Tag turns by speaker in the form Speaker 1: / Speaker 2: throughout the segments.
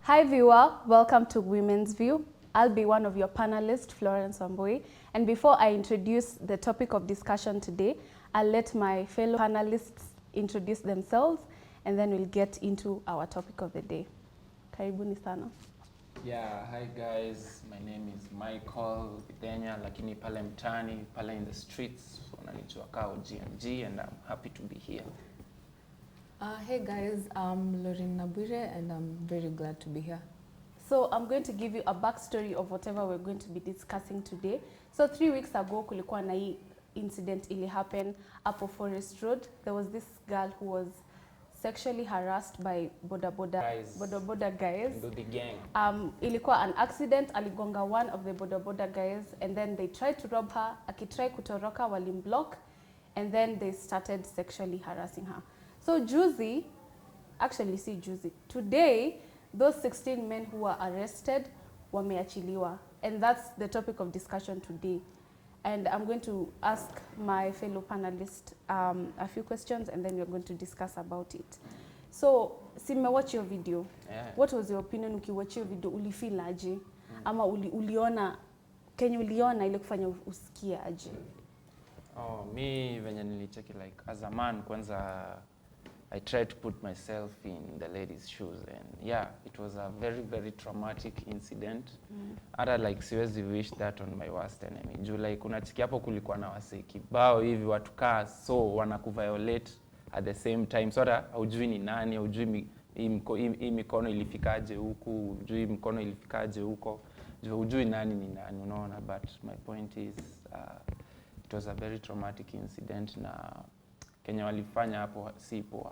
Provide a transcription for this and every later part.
Speaker 1: Hi viewer, welcome to Women's View. I'll be one of your panelists, Florence Wambui. And before I introduce the topic of discussion today, I'll let my fellow panelists introduce themselves and then we'll get into our topic of the day. Karibuni sana.
Speaker 2: Yeah, hi guys. My name is Michael Videnya, lakini pale mtani, pale in the streets, unanijua kao GMG, and I'm happy to be here.
Speaker 3: Hey guys, I'm Lauren Nabure and I'm very glad to be here.
Speaker 1: So I'm going to give you a backstory of whatever we're going to be discussing today. So 3 weeks ago, kulikuwa na hii incident ili happen up of Forest Road. There was this girl who was sexually harassed by Boda guys.
Speaker 2: Do the gang.
Speaker 1: Ilikuwa an accident, aligonga one of the Boda guys and then they tried to rob her. Akitry kutoroka walimblock and then they started sexually harassing her. So juzi, actually see juzi, today those 16 men who were arrested wameachiliwa, and that's the topic of discussion today. And I'm going to ask my fellow panelists a few questions and then we're going to discuss about it. So, watch your video.
Speaker 2: Yeah.
Speaker 1: What was your opinion ukiwatch your video? Ulifeel aje? Ama uliona, Kenya uliona ile kufanya usikie aje?
Speaker 2: Oh, me venye nilicheki, like as a man kwanza I tried to put myself in the lady's shoes, and yeah, it was a very, very traumatic incident. Hata like siwezi wish that on my worst enemy. Juu like unachiki hapo kulikuwa na wasee kibao hivi watu kaa so wanakuviolate at the same time. So hata hujui ni nani, hujui hii mikono ilifikaje huku, hujui mikono ilifikaje huko. Juu hujui nani ni nani, unaona. But my point is it was a very traumatic incident na Kenya walifanya hapo si poa.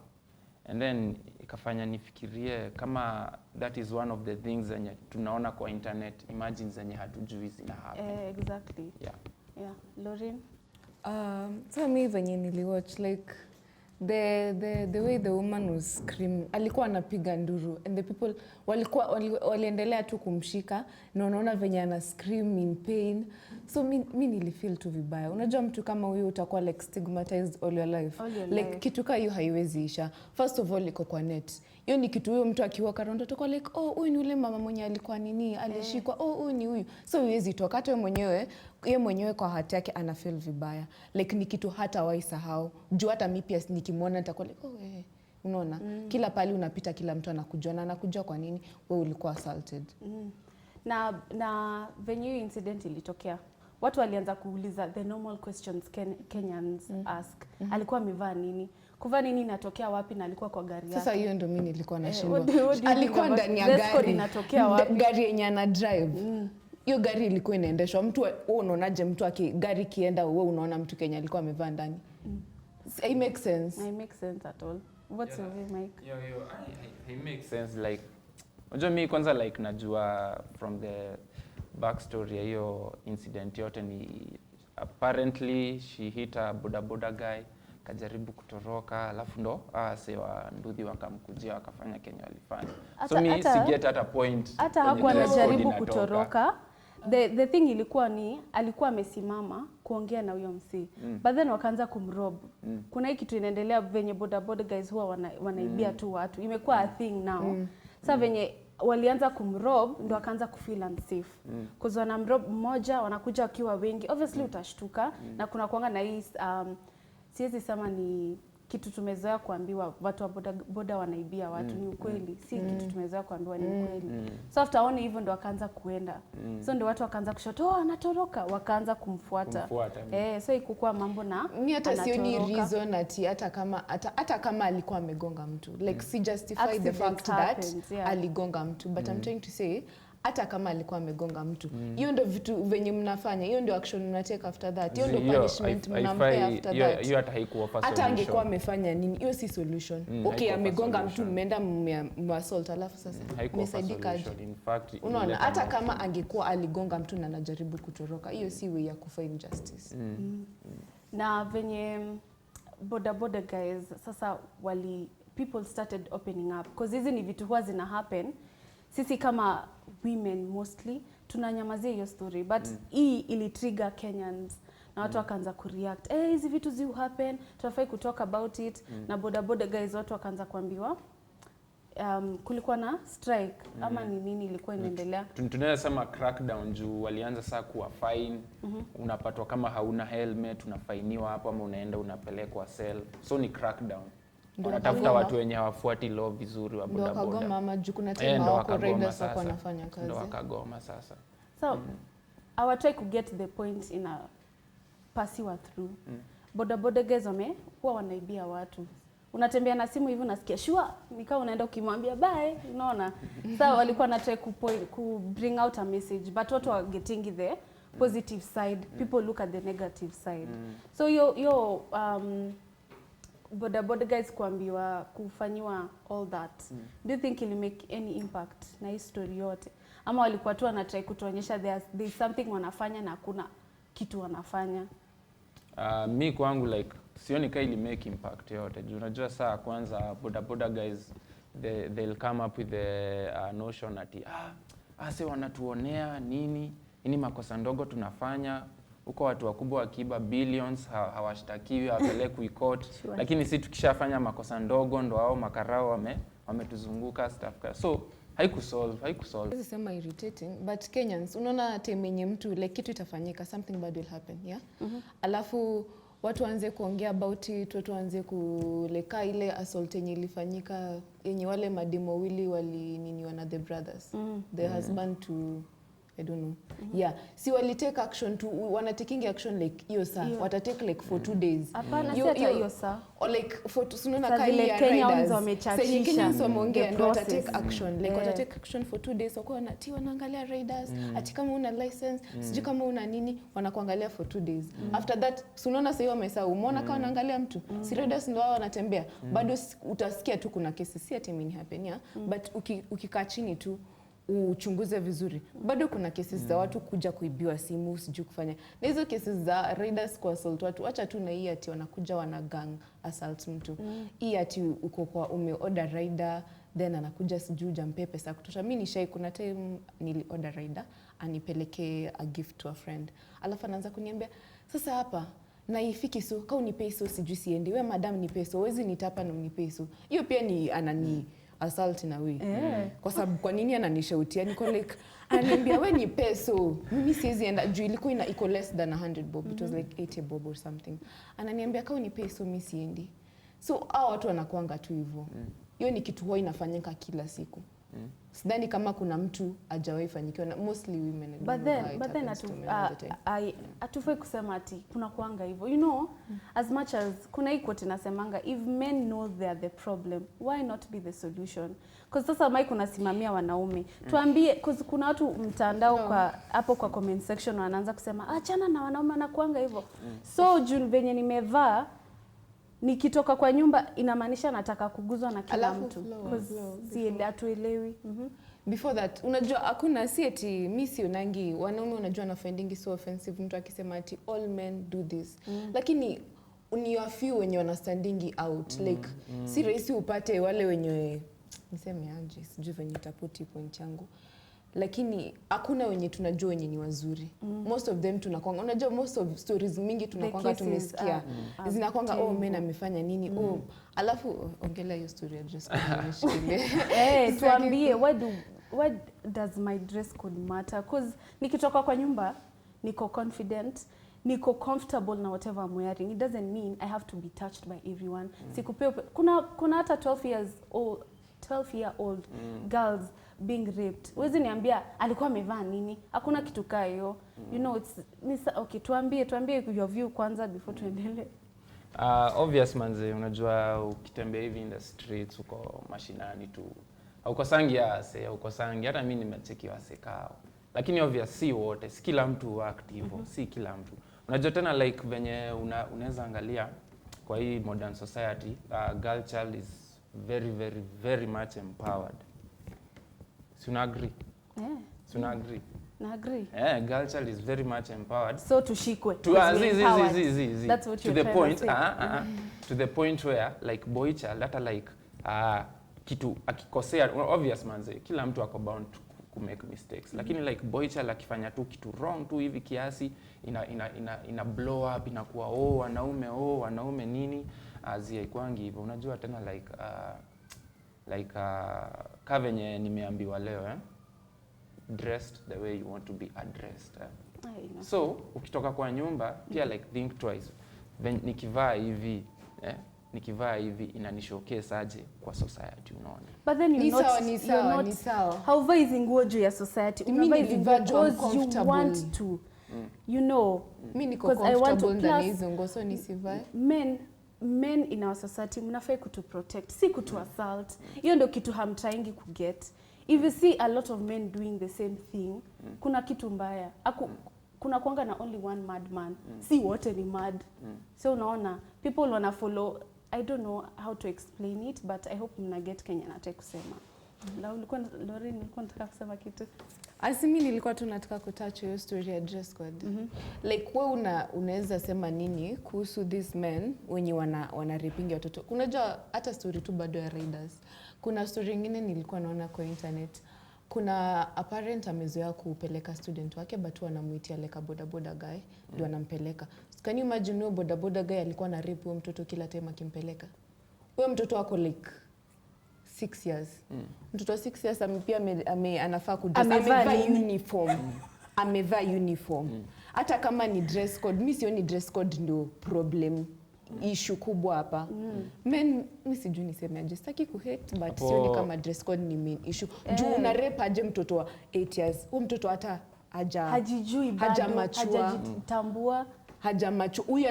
Speaker 2: And then ikafanya nifikirie kama that is one of the things zenye tunaona kwa internet, imagine zenye hatujui zina happen.
Speaker 1: Exactly. Yeah. Lauren?
Speaker 3: So me venye niliwatch, like the way the woman was screaming, alikuwa anapiga nduru and the people waliendelea tu kumshika na unaona venye ana scream in pain. So mi nilifeel tu vibaya. Unajua mtu kama huyo utakuwa like stigmatized all your life. Like kitu kama hiyo haiwezi isha. First of all iko kwa net. Hiyo ni kitu huyo mtu akiwaka round utakuwa like huyu ni yule mama mwenye alikuwa nini alishikwa, huyu ni huyu. So huwezi toka hata yeye mwenyewe kwa hati yake ana feel vibaya. Like ni kitu hata waisahau. Juu hata mimi pia nikimwona nitakuwa like unaona kila pali unapita kila mtu anakujua na anakujua kwa nini wewe ulikuwa assaulted.
Speaker 1: Na venue incident ilitokea, watu walianza kuuliza the normal questions Kenyans ask. Alikuwa amevaa nini? Kuvaa nini inatokea wapi na alikuwa kwa gari yake?
Speaker 3: Sasa hiyo ndio mimi nilikuwa nashindwa. Alikuwa ndani ya gari.
Speaker 1: Inatokea wapi?
Speaker 3: Gari yenye ana drive. Hiyo gari ilikuwa inaendeshwa. Mtu wewe unaonaje mtu gari kienda wewe unaona mtu Kenya alikuwa amevaa ndani? It makes sense.
Speaker 1: It makes sense at all. What's your view, Mike?
Speaker 2: It makes sense. Like unajua mimi kwanza like najua from the backstory ya hiyo incident yote ni apparently she hit a boda guy, kajaribu kutoroka, alafu ndo sewa nduthi wakamkujia wakafanya Kenya walifanya. So mimi siget hata point.
Speaker 1: Hata hakuwa anajaribu kutoroka. The thing ilikuwa ni alikuwa amesimama kuongea na huyo msee. But then wakaanza kumrob. Kuna hii kitu inaendelea venye boda guys huwa wanaibia tu watu. Imekuwa a thing now. Sasa venye walianza kumrob ndo akaanza kufeel unsafe. Cause wanamrob mmoja wanakuja wakiwa wengi. Obviously utashtuka na kuna kuanga na hii siwezi sema ni kitu tumezoea kuambiwa watu wa boda wanaibia watu, ni ukweli. Si kitu tumezoea kuambiwa, ni ukweli. So after one hivyo ndo wakaanza kuenda. So ndo watu wakaanza kushoto, anatoroka, wakaanza kumfuata. So ikukua mambo na
Speaker 3: mimi hata sioni reason ati hata kama alikuwa amegonga mtu. Like si justify the fact that aligonga mtu, but I'm trying to say hata kama alikuwa amegonga mtu. Hiyo ndio vitu venye mnafanya. Hiyo ndio action mnatake after that. Hiyo ndio punishment mnampea after that.
Speaker 2: Hiyo hata haikuwa solution.
Speaker 3: Hata angekuwa amefanya nini? Hiyo si solution. Okay, amegonga mtu, mmeenda assault, alafu sasa mmesaidikaje?
Speaker 2: In fact,
Speaker 3: unaona hata kama angekuwa aligonga mtu na anajaribu kutoroka, hiyo si way ya kufind justice.
Speaker 1: Na venye boda guys sasa people started opening up because hizi ni vitu huwa zina happen. Sisi kama women mostly tunanyamazia hiyo story, but hii ili trigger Kenyans na watu wakaanza kureact, hizi vitu zi happen, tunafai kutalk about it. Na boda guys watu wakaanza kuambiwa kulikuwa na strike ama ni nini ilikuwa inaendelea.
Speaker 2: Tunaweza sema crackdown juu walianza saa kuwa fine. Unapatwa kama hauna helmet unafainiwa hapo, ama unaenda unapelekwa cell. So ni crackdown. Wanatafuta watu wenye hawafuati law vizuri wa boda boda.
Speaker 3: Ndio wakagoma ama juu kuna time wako riders wako wanafanya kazi.
Speaker 2: Ndio wakagoma sasa.
Speaker 1: So I will try to get the point in a passive through. Boda boda guys huwa wanaibia watu. Unatembea na simu hivi unasikia shua, nikao unaenda ukimwambia bye, unaona. Sasa walikuwa na try ku bring out a message, but watu are getting the positive side. People look at the negative side. So yo boda boda guys kuambiwa kufanyiwa all that. Do you think it will make any impact na hii story yote? Ama walikuwa tu wanatry kutuonyesha there's something wanafanya na hakuna kitu wanafanya?
Speaker 2: Mi kwangu like sioni kama ili make impact yote. Juu unajua saa kwanza boda guys they'll come up with the notion ati ase wanatuonea nini makosa ndogo tunafanya huko, watu wakubwa wakiiba billions hawashtakiwi hawapelekwi court. Lakini si tukishafanya makosa ndogo ndo hao makarao wametuzunguka stuff. So haikusolve.
Speaker 3: This is sema irritating, but Kenyans unaona time yenye mtu like kitu itafanyika, something bad will happen, yeah. Alafu watu waanze kuongea about it, watu waanze kuleka ile assault yenye ilifanyika yenye wale mademo wawili walininiwa na the brothers, the husband to I don't know. Yeah, si wali take action to wana taking action like hiyo saa wata take like for 2 days.
Speaker 1: Hapana, si hata hiyo saa.
Speaker 3: Or like for tunaona kai ya riders. Sasa Kenyans wameongea ndio wata take action. Like wata take action for 2 days wako wanaangalia riders, ati kama una license, sijui kama una nini, wanakuangalia for 2 days. After that tunaona sasa wamesahau. Umeona kama wanaangalia mtu. Si riders ndio wao wanatembea. Bado utasikia tu kuna kesi si ati mimi happen, yeah. But ukikaa chini tu uchunguze vizuri, bado kuna cases za watu kuja kuibiwa simu, sijui kufanya. Na hizo cases za raiders kwa assault watu, acha tu na hii ati wanakuja wana gang assault mtu. Hii ati uko kwa umeorder rider then anakuja sijui jampe pesa kutosha. Mimi nishai kuna time nili order rider anipeleke a gift to a friend. Alafu anaanza kuniambia sasa hapa na ifiki so kama unipe so sijui siende. Wewe madam nipe so, wezi nitapa na unipe so. Hiyo pia ni anani assault na we. Kwa sababu kwa nini ananishautia? Niko like ananiambia wewe ni peso. Mimi siwezi enda juu ilikuwa iko less than 100 bob. It was like 80 bob or something. Ananiambia kama ni peso mimi siendi. So hao watu wanakuanga tu hivyo. Hiyo ni kitu huwa inafanyika kila siku. Sidhani kama kuna mtu hajawahi fanyikiwa na mostly women.
Speaker 1: But then atufai kusema ati kuna kuanga hivyo. You know, as much as kuna hii quote inasemanga if men know they are the problem, why not be the solution? Because sasa mai kuna simamia wanaume. Tuambie cause kuna watu mtandao kwa hapo kwa comment section wanaanza kusema achana na wanaume na kuanga hivyo. So juu venye nimevaa nikitoka kwa nyumba inamaanisha nataka kuguzwa na kila mtu. Si hatuelewi.
Speaker 3: Before that, unajua hakuna si eti mimi sionangi wanaume unajua na finding so offensive mtu akisema ati all men do this. Lakini ni a few wenye wana standing out like si rahisi upate wale wenye niseme aje sijui venye nitaputi point yangu. Lakini hakuna wenye tunajua wenye ni wazuri. Most of them tunakwanga unajua most of stories mingi tunakwanga tumesikia zinakwanga men amefanya nini alafu ongelea hiyo story ya dress code nishikilie.
Speaker 1: Tuambie what does my dress code matter? Cause nikitoka kwa nyumba niko confident, niko comfortable na whatever I'm wearing. It doesn't mean I have to be touched by everyone. Sikupeo kuna hata 12-year-old girls being raped. Wezi niambia alikuwa amevaa nini? Hakuna kitu kaa hiyo. You know okay, tuambie your view kwanza before tuendelee.
Speaker 2: Obvious manze, unajua ukitembea hivi in the streets uko mashinani tu. Haukosangi haukosangi hata mimi nimecheki wasekao. Lakini obvious si wote, si kila mtu active, si kila mtu. Unajua tena like venye unaweza angalia kwa hii modern society, girl child is very very very much empowered. So you agree? So you agree?
Speaker 1: Na agree.
Speaker 2: Girl child is very much empowered.
Speaker 1: So tushikwe.
Speaker 2: That's what you're trying to say. To the point where like boy child hata like kitu akikosea obvious manze kila mtu ako bound to make mistakes. Lakini like boy child akifanya tu kitu wrong tu hivi kiasi ina blow up inakuwa wanaume nini azia ikwangi hivyo. Unajua tena like like ka venye nimeambiwa leo dressed the way you want to be addressed. So ukitoka kwa nyumba pia like think twice. Nikivaa hivi nikivaa hivi inanishowcase aje kwa society, unaona?
Speaker 1: But then ni sawa. However is nguo juu ya society. Unavaa hizi nguo because you want to. You know,
Speaker 3: mimi niko comfortable ndani hizo nguo, so nisivae.
Speaker 1: Men in our society mnafai kutu protect, si kutu assault. Hiyo ndio kitu hamtrying ku get. If you see a lot of men doing the same thing, kuna kitu mbaya. Kuna kuanga na only one madman. Si wote ni mad. So unaona, people wanna follow. I don't know how to explain it, but I hope mna get Kenya nataka kusema. Lori nilikuwa nataka kusema kitu.
Speaker 3: Asimi nilikuwa tu nataka kutouch hiyo story ya dress code. Like wewe unaweza sema nini kuhusu these men wenye wana raping watoto? Unajua hata story tu bado ya Raiders. Kuna story nyingine nilikuwa naona kwa internet. Kuna a parent amezoea kupeleka student wake but wanamuitia like a boda guy ndio anampeleka. Can you imagine no boda guy alikuwa na rape huyo mtoto kila time akimpeleka? Huyo mtoto wako like 6 years. Mtoto wa 6 years pia anafaa kudress, amevaa uniform. Amevaa uniform. Hata kama ni dress code, mimi sioni dress code ndio problem. Issue kubwa hapa. Men mimi sijui niseme aje, sitaki ku hate but sioni kama dress code ni main issue. Juu una rape aje mtoto wa 8 years. Huyo mtoto hata
Speaker 1: hajijui bado, hajajitambua.
Speaker 3: Hajamachu huyu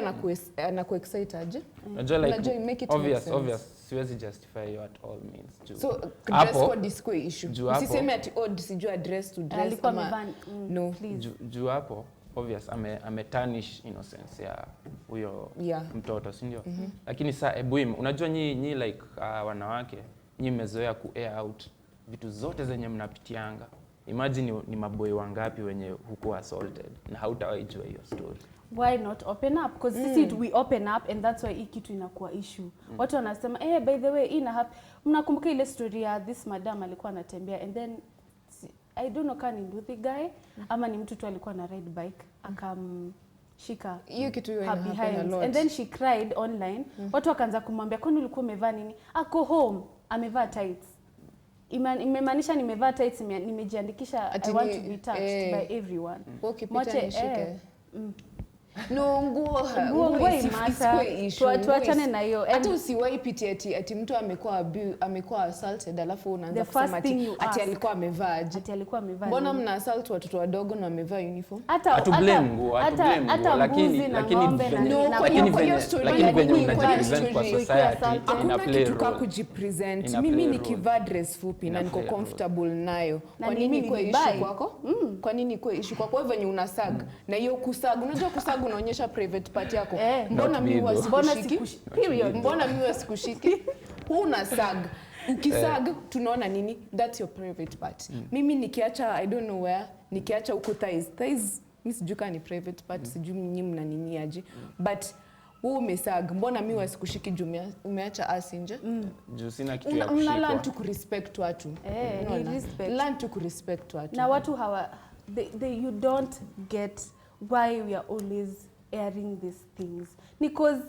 Speaker 3: anaku-excite aje?
Speaker 2: Unajua like make it obvious siwezi justify you at all means.
Speaker 3: So dress code is core issue. Usiseme ati sijui address to dress kama no.
Speaker 2: Juu hapo obvious ametarnish innocence ya huyo mtoto, si ndio? Lakini saa unajua nyinyi like wanawake nyinyi mmezoea ku air out vitu zote zenye mnapitianga. Imagine ni maboy wangapi wenye huko assaulted na hautawaijua hiyo story.
Speaker 1: Why not open up? Because sisi we open up and that's why hii kitu inakuwa issue. Watu wanasema by the way mnakumbuka ile story ya this madam alikuwa anatembea and then I don't know kani nduthi guy ama ni mtu tu alikuwa na ride bike akamshika
Speaker 3: hiyo kitu hiyo inahappen a lot.
Speaker 1: And then she cried online. Watu wakaanza kumwambia kwani ulikuwa umevaa nini? Ako home amevaa tights. Imemaanisha nimevaa tights, nimejiandikisha I want to be touched by everyone.
Speaker 3: Moche no nguo
Speaker 1: tuachane na hiyo.
Speaker 3: Hata usiwahi pitia ati mtu amekuwa assaulted alafu unaanza kusema ati alikuwa amevaa. Mbona mna assault watoto wadogo na wamevaa uniform?
Speaker 1: Hata
Speaker 2: blame nguo, lakini venye unajipresent kwa society ina play role.
Speaker 3: Kujipresent. Mimi nikivaa dress fupi na niko comfortable nayo. Kwa nini kwa issue kwako? Kwa nini kwa issue kwako venye unasag? Na hiyo kusag, unajua kusag unaonyesha private part yako. Mbona mimi wasikushiki? Period. Mbona mimi wasikushiki? Huna sag. Ukisag tunaona nini? That's your private part. Mimi nikiacha I don't know where, nikiacha huko thighs mimi sijui ni private part, sijui nyinyi mna nini aje. But wewe umesag, mbona mimi wasikushiki juu umeacha ass nje?
Speaker 2: Juu sina kitu ya kushika.
Speaker 3: Learn to respect watu. Learn to respect watu.
Speaker 1: Na watu you don't get why we are always airing these things. Because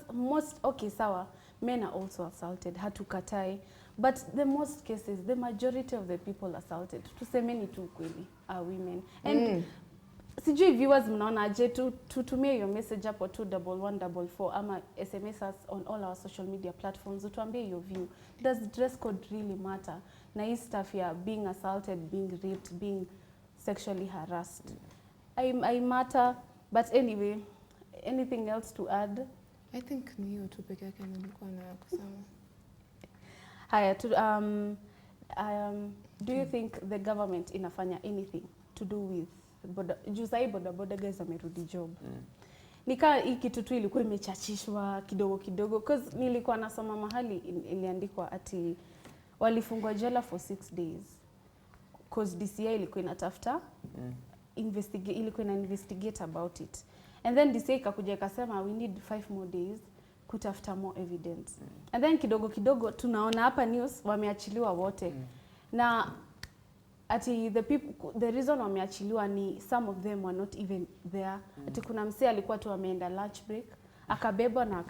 Speaker 1: sawa, men are also assaulted, hatukatai. But the most cases, the majority of the people assaulted, tusemeni tu kweli, are women. And sijui viewers mnaona aje tutumie your message hapo 21144 ama SMS us on all our social media platforms, utuambie your view. Does dress code really matter? Na hii stuff ya being assaulted, being raped, being sexually harassed. I matter, but anyway, anything else to add?
Speaker 3: I think ni hiyo tu peke yake nilikuwa na kusema.
Speaker 1: Haya, do you think the government inafanya anything to do with boda guys wamerudi job? Nika hii kitu tu ilikuwa imechachishwa kidogo because nilikuwa nasoma mahali iliandikwa ati walifungwa jela for 6 days because DCI ilikuwa inatafuta ilikuwa investigate about it. And then DCI ikakuja ikasema we need 5 more days kutafuta more evidence. And then kidogo tunaona hapa news wameachiliwa wote. Na ati the reason wameachiliwa ni some of them were not even there. Ati kuna msee alikuwa tu ameenda lunch break, akabebwa na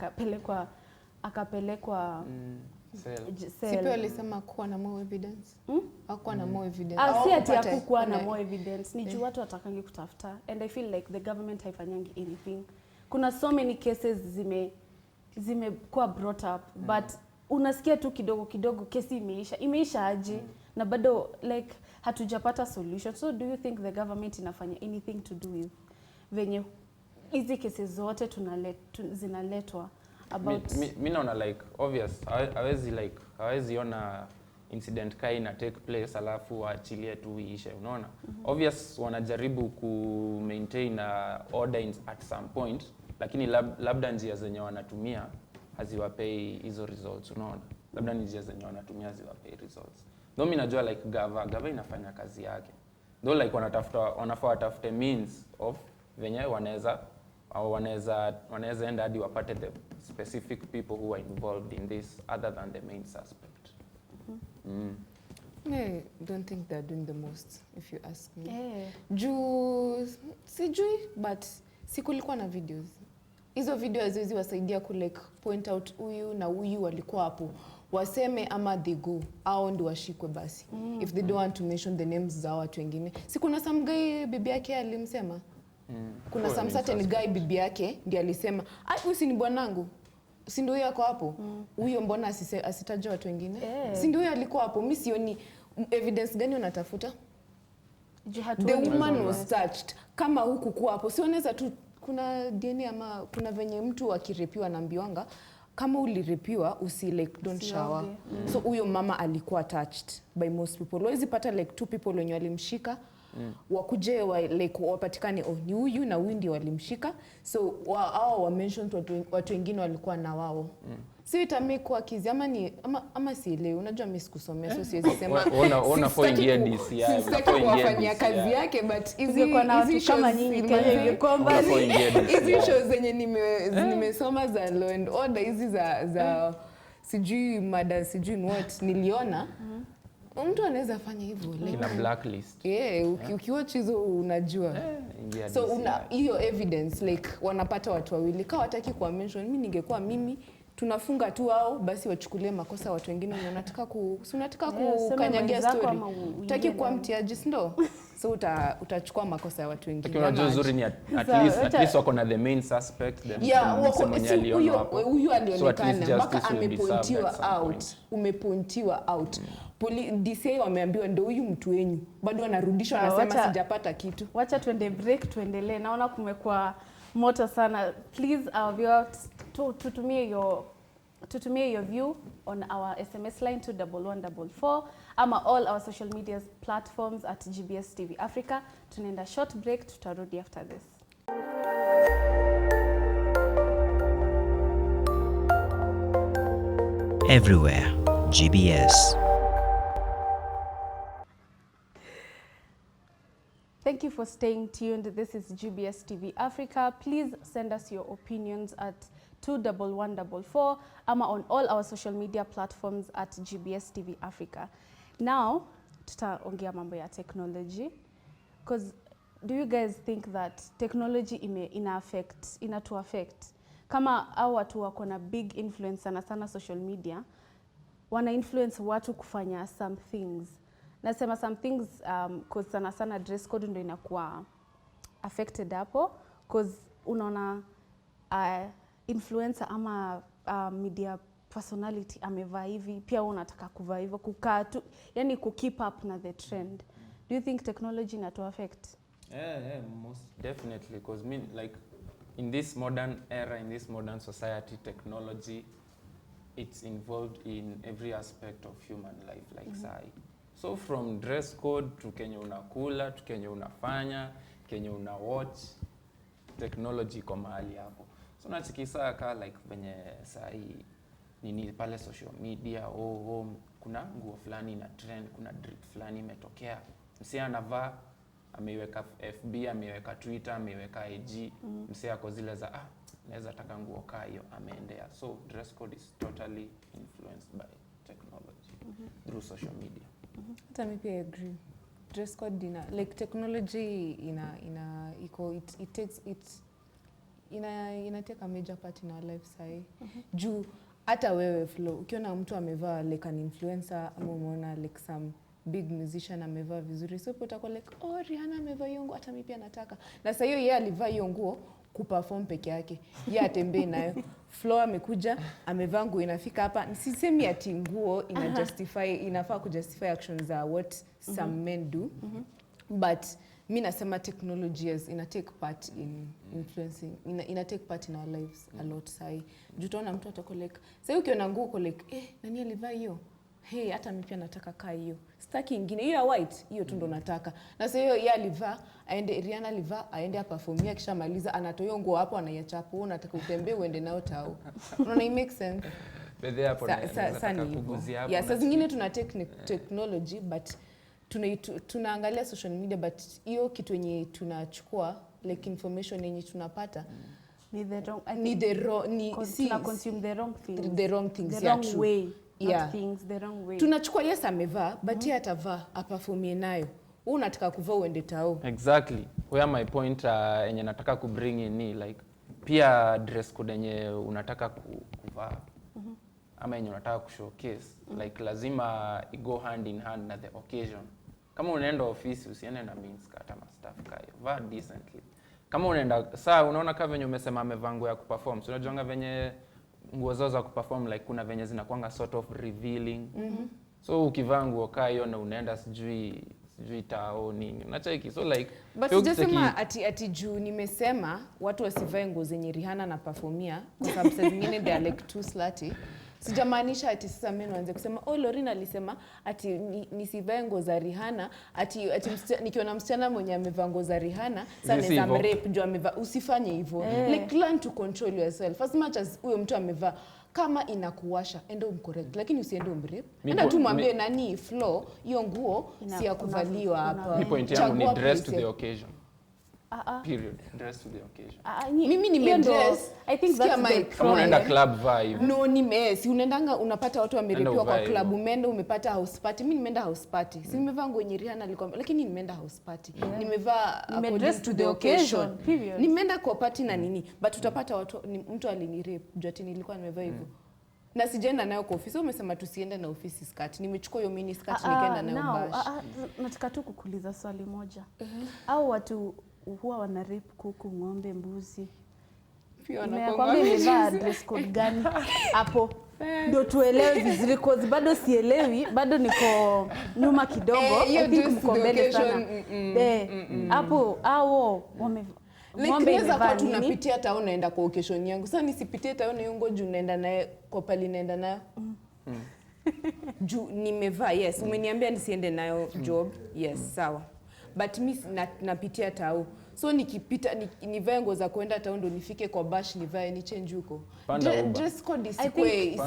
Speaker 1: akapelekwa
Speaker 3: Sipi alisema kuwa na more evidence. Hakuwa na more evidence.
Speaker 1: Si ati hakukuwa na more evidence. Ni juu watu watakangi kutafuta. And I feel like the government haifanyangi anything. Kuna so many cases zimekuwa brought up, but unasikia tu kidogo kidogo kesi imeisha aje na bado like hatujapata solution. So do you think the government inafanya anything to do with venye hizi cases zote zinaletwa about
Speaker 2: mi naona like obvious hawezi ona incident kai na take place alafu waachilie tu iishe, unaona? Obvious wanajaribu ku maintain order at some point, lakini labda njia zenye wanatumia haziwapei hizo results, unaona? Labda njia zenye wanatumia haziwapei results. Ndio mimi najua like gava inafanya kazi yake. Ndio like wanafaa watafute means of venye wanaweza enda hadi wapate the specific people who are involved in this other than the main suspect.
Speaker 3: I don't think they're doing the most, if you ask me. Juu sijui, but sikulikuwa na videos. Hizo video haziwezi wasaidia ku like point out huyu na huyu walikuwa hapo. Waseme ama they go au ndio washikwe basi. If they don't want to mention the names za watu wengine. Si kuna some guy bibi yake alimsema. Kuna some certain guy bibi yake ndiye alisema, "Ai huyu si ni bwanangu." Si ndio yako hapo? Huyo mbona asitaje watu wengine? Si ndio alikuwa hapo? Mimi sioni evidence gani unatafuta? The woman was touched. Kama huku kwa hapo, si unaweza tu kuna DNA ama kuna venye mtu akirepiwa na mbiwanga, kama ulirepiwa usi like don't shower. So huyo mama alikuwa touched by most people. Huwezi pata like two people wenye walimshika wakuje like wapatikane ni huyu na huyu ndio walimshika, so hao wa mentioned watu wengine walikuwa na wao. Si itamekuwa kizi ama sielewi, unajua mimi sikusomea so siwezi sema
Speaker 2: ona poingia DCI
Speaker 3: unafanya kazi yake, but hizi
Speaker 1: kwa na watu kama nyinyi Kenya ingekomba
Speaker 3: hizi shows zenye nimesoma za law and order hizi za sijui mada sijui what niliona mtu anaweza fanya hivyo like
Speaker 2: na blacklist.
Speaker 3: Ukiwatch hizo unajua. So una hiyo evidence like wanapata watu wawili. Kama wataki kwa mention, mimi ningekuwa mimi tunafunga tu hao basi wachukulie makosa watu wengine. Unataka kukanyagia story. Utaki kuwa mtiaji, si ndio? So utachukua makosa ya watu wengine.
Speaker 2: Unajua uzuri ni at least wako na the main suspect, then
Speaker 3: huyu alionekana mpaka amepointiwa out. Umepointiwa out. DCI wameambiwa ndio huyu mtu wenyu. Bado anarudishwa anasema sijapata kitu.
Speaker 1: Wacha tuende break tuendelee. Naona kumekuwa moto sana. Please our viewers tutumie your view on our SMS line 21144 ama all our social media platforms at GBS TV Africa. Tunaenda short break, tutarudi after this.
Speaker 4: Everywhere GBS.
Speaker 1: Thank you for staying tuned. This is GBS TV Africa. Please send us your opinions at 21144 ama on all our social media platforms at GBS TV Africa. Now, tutaongea mambo ya technology. Because do you guys think that technology inatu affect? Kama hao watu wako na big influence sana social media, wana influence watu kufanya some things. Nasema some things cause sana dress code ndio inakuwa affected hapo, cause unaona influencer ama media personality amevaa hivi, pia unataka kuvaa hivyo, kukaa tu, yani ku keep up na the trend. Do you think technology inatu affect?
Speaker 2: Yeah, most definitely, because like in this modern era, in this modern society, technology it's involved in every aspect of human life, like sai. So from dress code to kenye unakula, to kenye unafanya, kenye una watch, technology kwa mahali hapo. So nachikisa ka like venye sai nini pale social media, kuna nguo fulani na trend, kuna drip fulani imetokea. Msia anavaa, ameiweka FB, ameiweka Twitter, ameiweka IG, msia ako zile za naweza taka nguo kaa hiyo, ameendea. So dress code is totally influenced by technology through social media.
Speaker 3: Hata mimi pia agree. Dress code like technology ina take a major part in our life sai. Juu hata wewe Flo, ukiona mtu amevaa like an influencer ama umeona like some big musician amevaa vizuri, so utakuwa like oh Rihanna amevaa hiyo nguo, hata mimi pia nataka. Na sasa hiyo yeye alivaa hiyo nguo kuperform peke yake, yeye atembee nayo. Flo amekuja amevaa nguo inafika hapa, sisemi ati nguo ina justify, inafaa kujustify actions za what some men do, but mimi nasema technologies ina take part in influencing, ina take part in our lives a lot. Sai juu tunaona mtu atakuwa like sasa ukiona nguo uko like nani alivaa hiyo, hey hata mimi pia nataka kaa hiyo, sitaki ingine hiyo ya white, hiyo tu ndo nataka. Na sasa hiyo yeye alivaa, aende Rihanna alivaa, aende performia, kisha maliza anatoa hiyo nguo hapo anaiacha hapo, unataka utembee uende nao tao. Unaona it makes sense.
Speaker 2: Bedhe hapo nataka kuguzia hapo.
Speaker 3: Sasa zingine tuna technology but tunaangalia social media, but hiyo kitu yenye tunachukua like information yenye tunapata
Speaker 1: ni the wrong,
Speaker 3: consume
Speaker 1: the wrong things,
Speaker 3: the wrong things,
Speaker 1: the wrong way,
Speaker 3: yeah.
Speaker 1: Things the wrong way.
Speaker 3: Tunachukua yes amevaa but yeye atavaa aperformie nayo, wewe unataka kuvaa uende tao.
Speaker 2: Exactly where my point yenye nataka ku bring in ni like pia dress code yenye unataka kuvaa ama yenye unataka ku showcase like lazima go hand in hand na the occasion. Kama unaenda ofisi usiende na miniskirt ama stuff kayo, vaa decently. Kama unaenda saa unaona kama venye umesema amevaa nguo ya kuperform, so unajua venye nguo zao za kuperform like kuna venye zinakuanga sort of revealing. So ukivaa nguo kayo na unaenda sijui tao nini unacheki, so like
Speaker 3: but sijasema ati juu nimesema watu wasivae nguo zenye Rihanna na performia kwa sababu saa zingine they are like too slutty. Sijamaanisha ati sasa mimi naanza kusema Lorina alisema ati nisivae nguo za Rihanna, ati nikiona msichana mwenye amevaa nguo za Rihanna sasa naweza mrape juu amevaa. Usifanye hivyo. Like learn to control yourself. As much as huyo mtu amevaa kama inakuwasha endo umcorrect, lakini usiende umrape. Enda tu mwambie nani Flo hiyo nguo si ya kuvaliwa hapa.
Speaker 2: Ni point yangu ni dress to the occasion. Period. Dress to the occasion.
Speaker 3: Mimi nimedress.
Speaker 1: I think that's my
Speaker 2: kama unaenda club vibe.
Speaker 3: No, si unaendanga unapata watu wamerepiwa kwa club, umeenda umepata house party. Mimi nimeenda house party. Si nimevaa nguo yenye Rihanna alikuwa, lakini nimeenda house party. Nimevaa
Speaker 1: dress to the occasion. Period.
Speaker 3: Nimeenda kwa party na nini, but utapata watu mtu alinirape juu ati nilikuwa nimevaa hivyo. Na sijaenda nayo kwa ofisi. Umesema tusiende na ofisi skirt. Nimechukua hiyo mini skirt nikaenda nayo bash.
Speaker 1: Nataka tu kukuuliza swali moja. Au watu huwa wana rape kuku, ng'ombe, mbuzi?
Speaker 3: Pia
Speaker 1: wanakwambia imevaa dress code gani hapo? Ndio tuelewe vizuri cause bado sielewi, bado niko nyuma kidogo. I think mko mbele sana. Hapo
Speaker 3: Nikiweza kwa tunapitia town naenda kwa occasion yangu. Sasa nisipitie town yongo juu naenda naye kwa pali naenda nayo. Juu nimevaa, yes. Umeniambia nisiende nayo job. Yes, sawa. But mimi napitia town. So nikipita nivae nguo za kwenda town ndo nifike kwa bash nivae ni change huko. Dress code isikwe.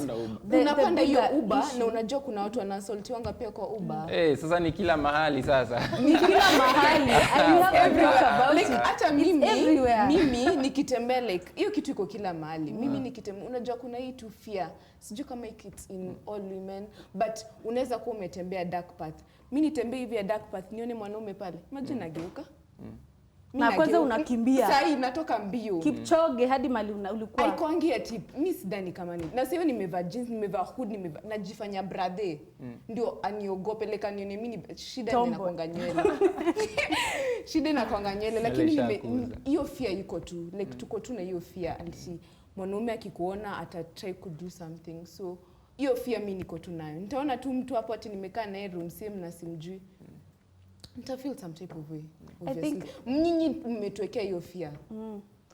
Speaker 3: Unapanda hiyo Uber na unajua kuna watu wanaassaultiwanga pia kwa Uber.
Speaker 2: Sasa ni kila mahali sasa.
Speaker 1: Ni kila mahali.
Speaker 3: Like hata mimi nikitembea like hiyo kitu iko kila mahali. Mimi nikitembea unajua kuna hii tu fear. Sijui kama it's in all women but unaweza kuwa umetembea dark path. Mimi nitembea hivi ya dark path nione mwanaume pale. Imagine nageuka.
Speaker 1: Na kwanza unakimbia.
Speaker 3: Sasa inatoka mbio.
Speaker 1: Kipchoge hadi mali ulikuwa.
Speaker 3: Haikuangi ati mimi sidhani kama ni. Na sasa nimevaa jeans, nimevaa hood, najifanya brother. Ndio aniogope leka nione mimi shida inakuanga nywele. Shida inakuanga nywele lakini hiyo fear iko tu. Like tuko tu na hiyo fear alisi mwanaume akikuona ata try to do something. So hiyo fear mimi niko tu nayo. Nitaona tu mtu hapo ati nimekaa naye room same na simjui. Nita feel some type of way. Obviously. Nyinyi mmetuwekea hiyo fear.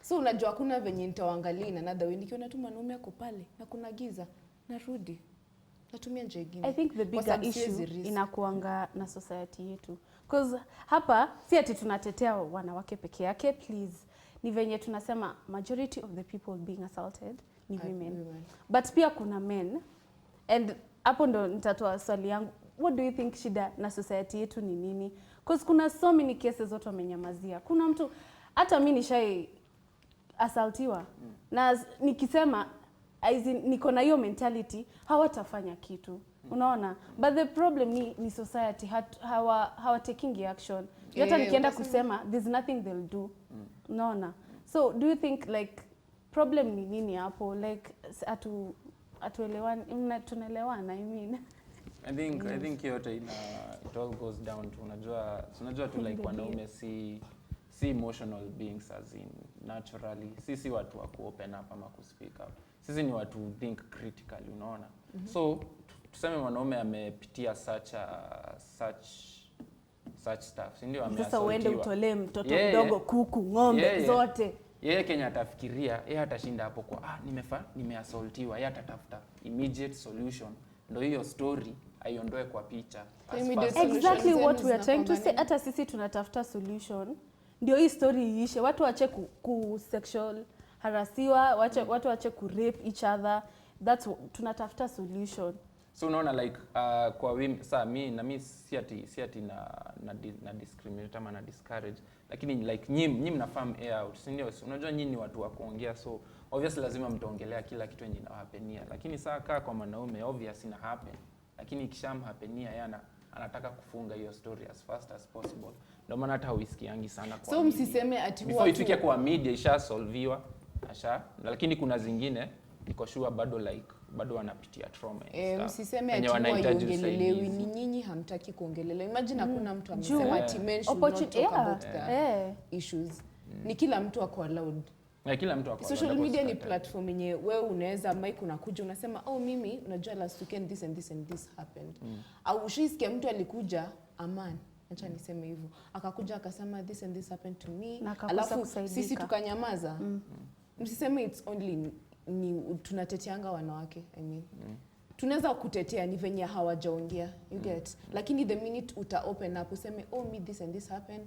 Speaker 3: So unajua kuna venye nitawaangalia na another way nikiona tu mwanaume ako pale na kuna giza narudi. Natumia njia nyingine.
Speaker 1: I think the bigger issue inakuanga na society yetu. Because hapa si ati tunatetea wanawake peke yake, please. Ni venye tunasema majority of the people being assaulted ni women. But pia kuna men. And hapo ndo nitatoa swali yangu. What do you think shida na society yetu ni nini? Because kuna so many cases zote wamenyamazia. Kuna mtu hata mimi nishai assaultiwa. Na nikisema niko na hiyo mentality hawatafanya kitu. Unaona? But the problem ni society hawa taking action. Hata nikienda kusema there's nothing they'll do. Unaona? So do you think like problem ni nini hapo? Like atuelewani, tunaelewana I mean.
Speaker 2: I think yote it all goes down to unajua tu like wanaume si emotional beings as in naturally. Sisi watu wa ku-open up ama ku-speak up. Sisi ni watu think critically, unaona? So tuseme mwanaume amepitia such stuff, si ndio ameassaultiwa.
Speaker 1: Sasa uende utolee mtoto mdogo kuku, ng'ombe zote.
Speaker 2: Yeye Kenya atafikiria, yeye atashinda hapo kwa nimeassaultiwa, yeye atatafuta immediate solution. Ndio hiyo story aiondoe kwa picha.
Speaker 1: Exactly what we are trying to say. Hata sisi tunatafuta solution. Ndio hii story iishe. Watu waache ku sexual harassiwa, watu waache ku rape each other. That's tunatafuta solution.
Speaker 2: So unaona like kwa mimi si ati na discriminate ama na discourage, lakini like nyinyi mnafahamu air out, si ndio? Unajua nyinyi ni watu wa kuongea, so obviously lazima mtaongelea kila kitu yenye inahapenia, lakini saa kaa kwa wanaume obvious ina happen, lakini ikishamhapenia yana anataka kufunga hiyo story as fast as possible. Ndio maana hata huisikiangi sana kwa.
Speaker 3: So msiseme ati
Speaker 2: before ifike kwa media isha solviwa lakini kuna zingine niko sure bado wanapitia trauma.
Speaker 3: Msiseme ati waongelelewi, ni nyinyi hamtaki kuongelelewa. Imagine hakuna mtu amesema ati men should not talk about the issues. Ni kila mtu ako allowed.
Speaker 2: Na kila mtu ako allowed.
Speaker 3: Social media ni platform yenye wewe unaweza mic unakuja unasema mimi unajua last weekend this and this and this happened. Au ushisikia mtu alikuja Aman, acha niseme hivyo, akakuja akasema this and this happened to me, alafu sisi tukanyamaza. Msiseme it's only ni tunateteanga wanawake, I mean. Tunaweza kutetea ni venye hawajaongea, you get. Lakini the minute uta open up useme me this and this happened,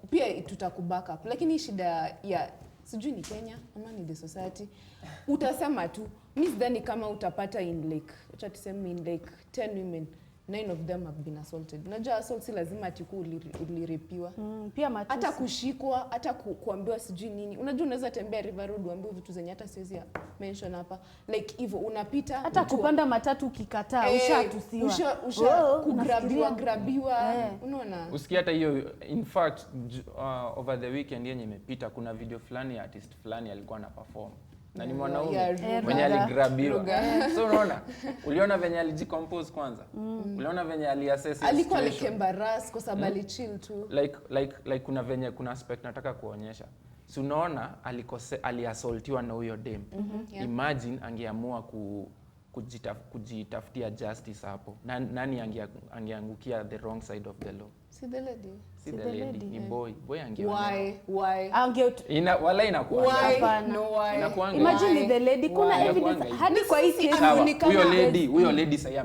Speaker 3: pia tutakuback up. Lakini shida ya sijui ni Kenya ama ni the society, utasema tu. Mimi sidhani kama utapata in like, acha tuseme in like 10 women 9 of them have been assaulted. Unajua assault si lazima ati uliripiwa.
Speaker 1: Pia matusi. Hata
Speaker 3: kushikwa, hata kuambiwa sijui nini. Unajua unaweza tembea River Road uambiwe vitu zenye hata siwezi mention hapa. Like hivyo unapita
Speaker 1: hata kupanda matatu ukikataa ushatusiwa.
Speaker 3: Kugrabiwa. Unaona?
Speaker 2: Usikia hata hiyo, in fact over the weekend yenye imepita kuna video fulani ya artist fulani alikuwa na perform. Na ni mwanaume mwenye aligrabiwa. So unaona, uliona venye alijicompose kwanza? Uliona venye aliassess
Speaker 3: alikuwa like embarrassed kwa sababu alichill tu.
Speaker 2: Like kuna aspect nataka kuonyesha. Si unaona aliassaultiwa na huyo dem. Imagine angeamua kujitafutia justice hapo. Nani angeangukia the wrong side of the law?
Speaker 3: Si the lady.
Speaker 2: Ni boy
Speaker 3: why
Speaker 2: wala inakuwa
Speaker 3: why
Speaker 1: imagine the lady kuna evidence hadi kwa hii case
Speaker 2: huyo lady sasa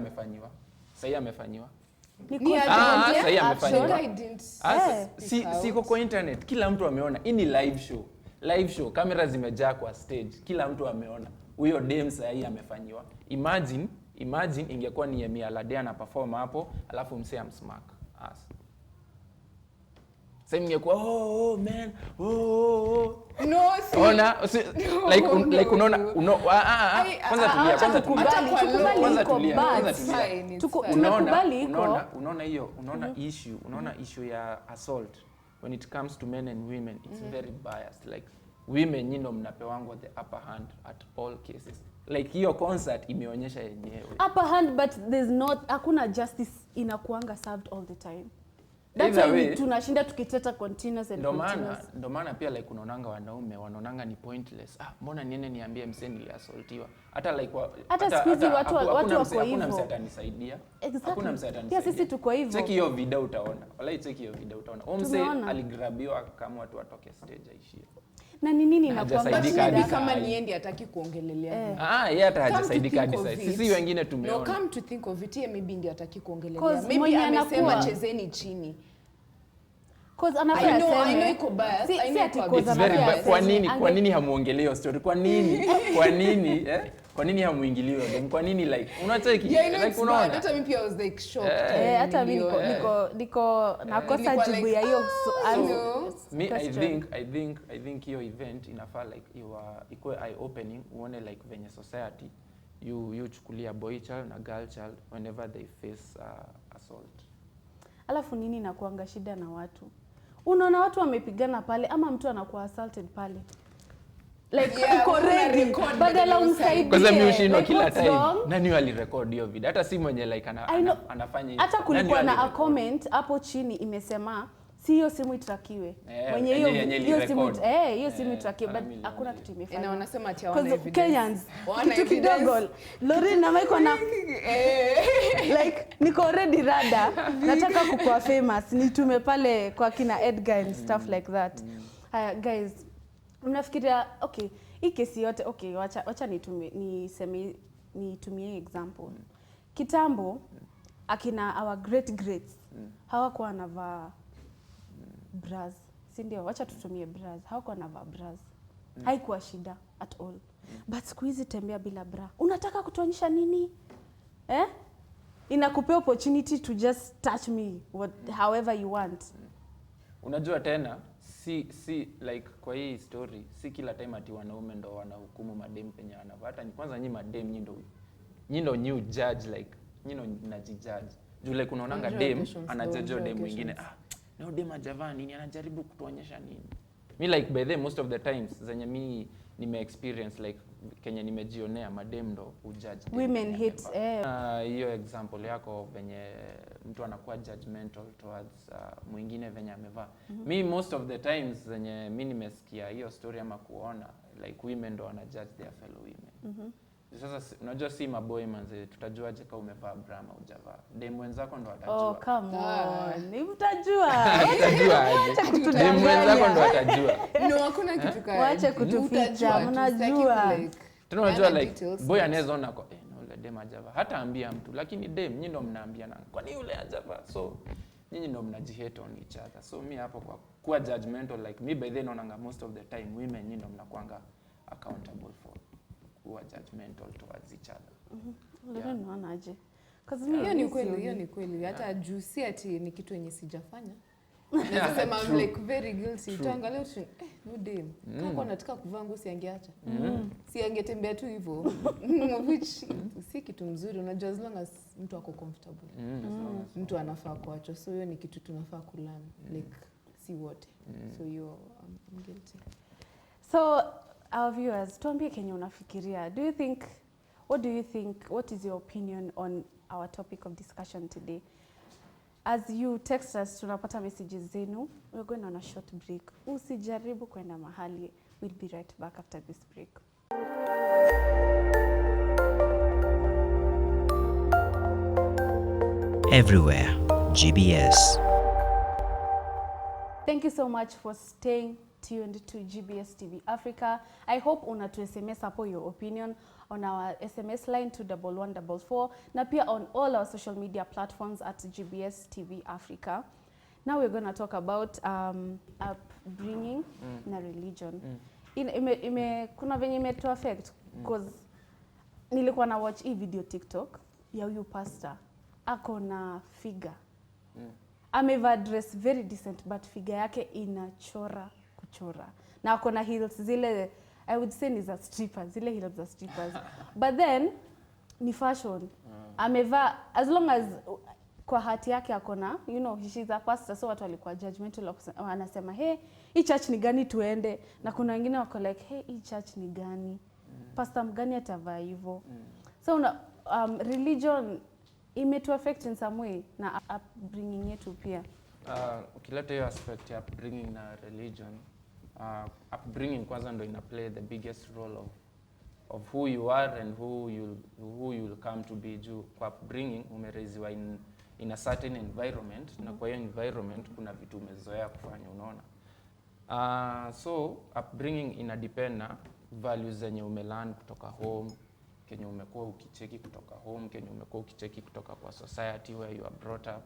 Speaker 2: amefanywa siko kwa internet, kila mtu ameona. Hii ni live show, kamera zimejaa kwa stage, kila mtu ameona huyo dem sasa amefanywa. Imagine ingekuwa ni Yemi Alade na perform hapo alafu msee amsmack sasa ingekuwa man
Speaker 3: no see
Speaker 2: ona like unaona kwanza tulia unaona issue ya assault when it comes to men and women, it's very biased. Like women nyinyi ndo mnapewangwa the upper hand at all cases. Like hiyo concert imeonyesha yenyewe
Speaker 1: upper hand, but there's not, hakuna justice inakuanga served all the time. That's why tunashinda tukiteta continuous and continuous.
Speaker 2: Ndo maana pia like unaonanga wanaume wanaonanga ni pointless. Mbona niende niambie msee niliassaultiwa? Hata like
Speaker 1: hata siku hizi watu wako hivyo.
Speaker 2: Hakuna msee atanisaidia. Hakuna msee atanisaidia.
Speaker 1: Pia sisi tuko hivyo.
Speaker 2: Check hiyo video utaona. Wallahi check hiyo video utaona. Msee aligrabiwa kama watu watoke stage aishie.
Speaker 1: Na ni nini inakuanga
Speaker 3: kama niende hataki kuongelelea.
Speaker 2: Yeye hata hajasaidika hadi sasa. Sisi wengine tumeona.
Speaker 3: No, come to think of it, maybe ndiye hataki kuongelelea. Maybe amesema chezeni chini.
Speaker 1: Cause anafanya
Speaker 3: sema I know iko bias. I know
Speaker 2: it's very bias. Kwa nini hamuongeleo story? Kwa nini hamuingilio? Kwa nini like unacheki like unaona?
Speaker 3: Hata mimi pia was like shocked.
Speaker 1: Hata mimi niko nakosa jibu ya hiyo.
Speaker 2: Me I think hiyo event inafaa like ikuwe eye opening, uone like venye society you chukulia boy child na girl child whenever they face assault.
Speaker 1: Alafu nini inakuanga shida na watu? Unaona watu wamepigana pale ama mtu anakuwa assaulted pale. like
Speaker 3: Yeah,
Speaker 1: uko ready
Speaker 3: record
Speaker 1: badala
Speaker 3: but
Speaker 1: umsaidie
Speaker 2: Kwanza mimi ushindwa
Speaker 1: like,
Speaker 2: kila
Speaker 1: what's
Speaker 2: time.
Speaker 1: wrong?
Speaker 2: Nani alirecord hiyo video? Hata si mwenye like anafanya hiyo.
Speaker 1: Hata kulikuwa
Speaker 2: Nani
Speaker 1: na a
Speaker 2: alirecord?
Speaker 1: comment hapo chini imesema si hiyo simu itrakiwe.
Speaker 2: Mwenye hiyo simu
Speaker 1: hiyo simu itrakiwe but hakuna kitu
Speaker 3: Na
Speaker 1: imefanya.
Speaker 3: wanasema ati hawana evidence.
Speaker 1: Kenyans
Speaker 3: Hawana
Speaker 1: kitu
Speaker 3: evidence.
Speaker 1: kidogo. Lori na Michael na like niko already rada. Nataka kukuwa famous. Nitume pale kwa kina Edgar and stuff like that. Guys, mnafikiria okay, hii kesi yote okay, wacha nitumie example. Kitambo akina our greats hawakuwa wanavaa bras, si ndio? Wacha tutumie bras. Hawakuwa wanavaa bras. Haikuwa shida at all. But siku hizi tembea bila bra. Unataka kutuonyesha nini? Inakupea opportunity to just touch me however you want.
Speaker 2: Unajua tena si like kwa hii story si kila time ati wanaume ndo wanahukumu madem penye wanavaa. Hata kwanza nyinyi madem nyinyi ndo new judge like nyinyi ndo mnajijudge. Juu like unaonanga dem anajudge dem mwingine na dem ajavaa nini anajaribu kutuonyesha nini. Me like by the most of the times zenye mi nime experience like Kenya nimejionea madem ndo ujudge
Speaker 1: women hate
Speaker 2: hiyo example yako venye mtu anakuwa judgmental towards mwingine venye amevaa. Me most of the times zenye mi nimesikia hiyo story ama kuona like women ndo wana judge their fellow women. Sasa unajua si maboy manze tutajuaje kama umevaa bra ama hujavaa? Dem wenzako ndo watajua.
Speaker 1: Oh come on. Ni mtajua.
Speaker 2: Acha kutudanganya. Dem wenzako ndo watajua.
Speaker 3: No, hakuna kitu kama.
Speaker 1: Waache kutuficha, mnajua.
Speaker 2: Tena unajua like boy anaweza ona kwa na ule dem hajavaa. Hata ambia mtu lakini dem nyinyi ndo mnaambiana. Kwa nini yule hajavaa? So nyinyi ndo mnajihate on each other. So mi hapo kwa kuwa judgmental like me by then naonanga most of the time women nyinyi ndo mnakuanga accountable for kuwa judgmental towards each other.
Speaker 1: Leo naonaje?
Speaker 3: Hiyo ni kweli. Hata juu si ati ni kitu yenye sijafanya. Nasema I'm like very guilty. Tuangalie tu no damn. Kama unataka kuvaa nguo siangeacha. Si angetembea tu hivyo. Which si kitu mzuri. Unajua as long as mtu ako comfortable. Mtu anafaa kuacha. So hiyo ni kitu tunafaa kulearn like si wote. So you're I'm guilty.
Speaker 1: So our viewers, tuambie Kenya unafikiria. What do you think, what is your opinion on our topic of discussion today? As you text us, tunapata messages zenu. We're going on a short break. Usijaribu kwenda mahali. We'll be right back after this break.
Speaker 4: Everywhere, GBS.
Speaker 1: Thank you so much for staying tuned to GBS TV Africa. I hope unatu SMS hapo your opinion on our SMS line 21144 na pia on all our social media platforms at GBS TV Africa. Now we're going to talk about upbringing na religion. Kuna venye imetu affect because nilikuwa na watch hii video TikTok ya huyu pastor ako na figure. Amevaa dress very decent but figure yake inachora kuchora. Na ako na heels zile I would say ni za strippers, zile heels za strippers. But then ni fashion. Amevaa as long as kwa hati yake akona, you know, she's a pastor, so watu walikuwa judgmental, wanasema hey, hii church ni gani tuende? Na kuna wengine wako like hey, hii church ni gani? Pastor mgani atavaa hivyo? So religion imetu affect in some way na upbringing yetu pia.
Speaker 2: Ukileta hiyo aspect ya upbringing na religion, upbringing kwanza ndo ina play the biggest role of who you are and who you'll come to be. Juu kwa upbringing umereziwa in a certain environment, na kwa hiyo environment kuna vitu umezoea kufanya, unaona. So upbringing ina depend na values zenye umelearn kutoka home, kenye umekuwa ukicheki kutoka home, kenye umekuwa ukicheki kutoka kwa society where you are brought up.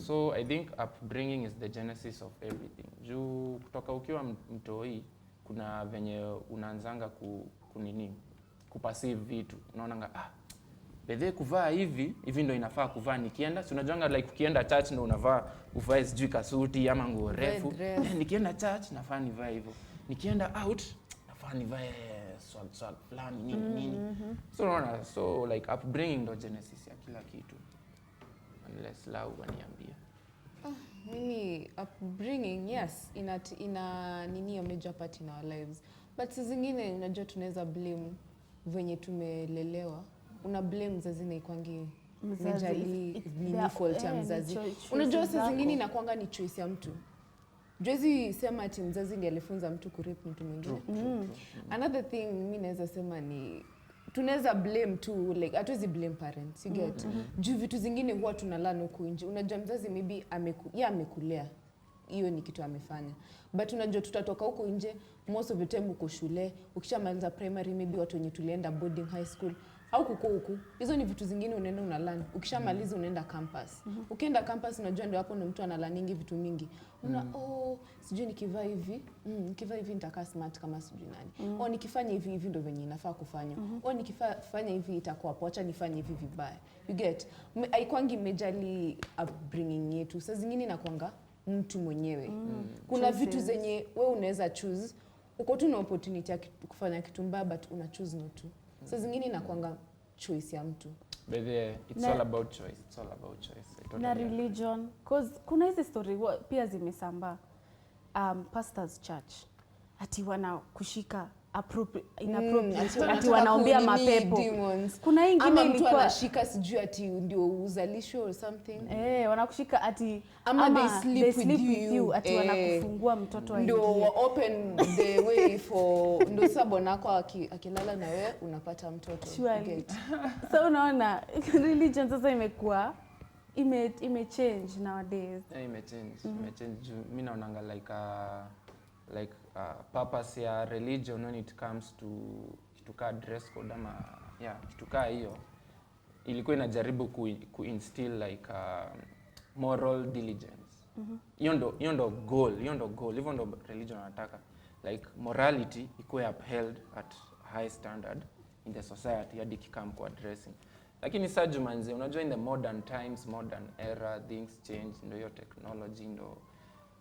Speaker 2: So I think upbringing is the genesis of everything. Juu kutoka ukiwa mtoi kuna venye unaanzanga kuperceive vitu. Unaonanga bedhe kuvaa hivi ndo inafaa kuvaa nikienda. Si unajuanga like ukienda church ndo uvae sijui kasuti ama nguo refu. Nikienda church nafaa nivae hivyo. Nikienda out nafaa nivae swag fulani nini. So unaona, so like upbringing ndo genesis ya kila kitu. Unless lau waniambia.
Speaker 3: Mimi upbringing, yes, ina nini a major part in our lives. But saa zingine unajua tunaweza blame venye tumelelewa. Una blame mzazi na ikwangi majorly ni fault ya mzazi. Unajua saa zingine inakuanga ni choice ya mtu. Jwezi sema ati mzazi ndiye alifunza mtu kurip mtu mwingine. Another thing mimi naweza sema ni tunaweza blame tu, like hatuwezi blame parents, you get. Juu vitu zingine huwa tunalana huko nje. Unajua mzazi maybe amekulea. Hiyo ni kitu amefanya. But unajua tutatoka huko nje, most of the time uko shule, ukishamaliza primary maybe watu wenye tulienda boarding high school au kuko huku. Hizo ni vitu zingine unaenda unalearn. Ukishamaliza unaenda campus. Ukienda campus unajua ndio hapo mtu analaningi vitu mingi. Sijui nikivaa hivi, nikivaa hivi nitakaa smart kama sijui nani. Nikifanya hivi hivi ndio venye inafaa kufanywa. Nikifanya hivi itakuwa poa, acha nifanye hivi vibaya. You get? Haikwangi majorly upbringing yetu. Saa zingine inakuanga mtu mwenyewe. Kuna vitu zenye wewe unaweza choose. Uko tu na opportunity ya kufanya kitu mbaya but una choose not to. Saa zingine inakuanga choice ya mtu.
Speaker 2: But it's all about choice. It's all about choice.
Speaker 1: Na religion, cause kuna hizi story pia zimesambaa. Pastors church ati wana kushika inappropriate ati wanaombea mapepo. Kuna ingine ilikuwa
Speaker 3: mtu anashika sijui ati ndio uzalisho or something.
Speaker 1: Wanakushika ati
Speaker 3: ama they sleep with you
Speaker 1: ati wanakufungua mtoto aingie.
Speaker 3: Ndio open the way for ndio sabonako akilala na wewe unapata mtoto.
Speaker 1: So unaona religion sasa imekuwa imechange nowadays.
Speaker 2: Imechange. Mimi naonanga like purpose ya religion when it comes to kituka dress code ama kituka hiyo ilikuwa inajaribu kuinstill like moral diligence. Hiyo ndo goal, hivyo ndo religion anataka, like morality ikuwe upheld at high standard in the society hadi kikam kwa dressing. Lakini sasa jumanze unajua in the modern times, modern era, things change, ndo hiyo technology, ndo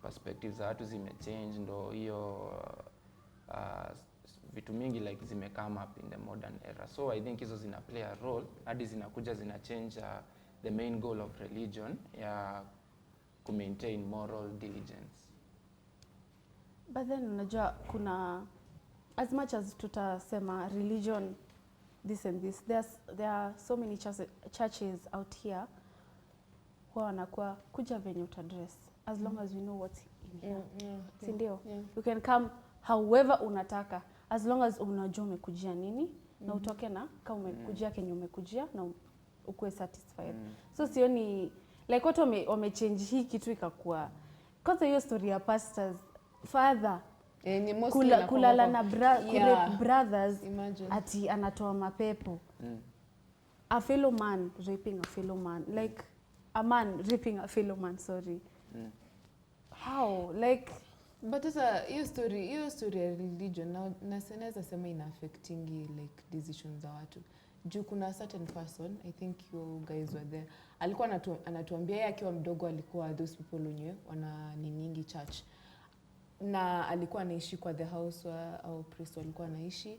Speaker 2: perspectives za watu zimechange, ndo hiyo vitu mingi like zimecome up in the modern era. So I think hizo zina play a role hadi zinakuja zina change the main goal of religion ya to maintain moral diligence.
Speaker 1: But then unajua kuna as much as tutasema religion this and this, there are so many churches out here who wanakuwa kuja venye utadress as long as you know what's in here. Si ndio? You can come however unataka as long as unajua umekujia nini na utoke na kama umekujia kenye umekujia na ukuwe satisfied. So sioni like watu wamechange hii kitu ikakuwa kwanza hiyo story ya pastors father kulala na brothers. Imagine. Ati anatoa mapepo. A fellow man raping a fellow man, like a man raping a fellow man, sorry. How? Like
Speaker 3: but hiyo story ya religion na seneza sema ina affecting like decisions za watu. Juu kuna certain person, I think you guys were there. Alikuwa anatuambia yeye akiwa mdogo alikuwa those people wenyewe wana niningi church. Na alikuwa anaishi kwa the house au priest alikuwa anaishi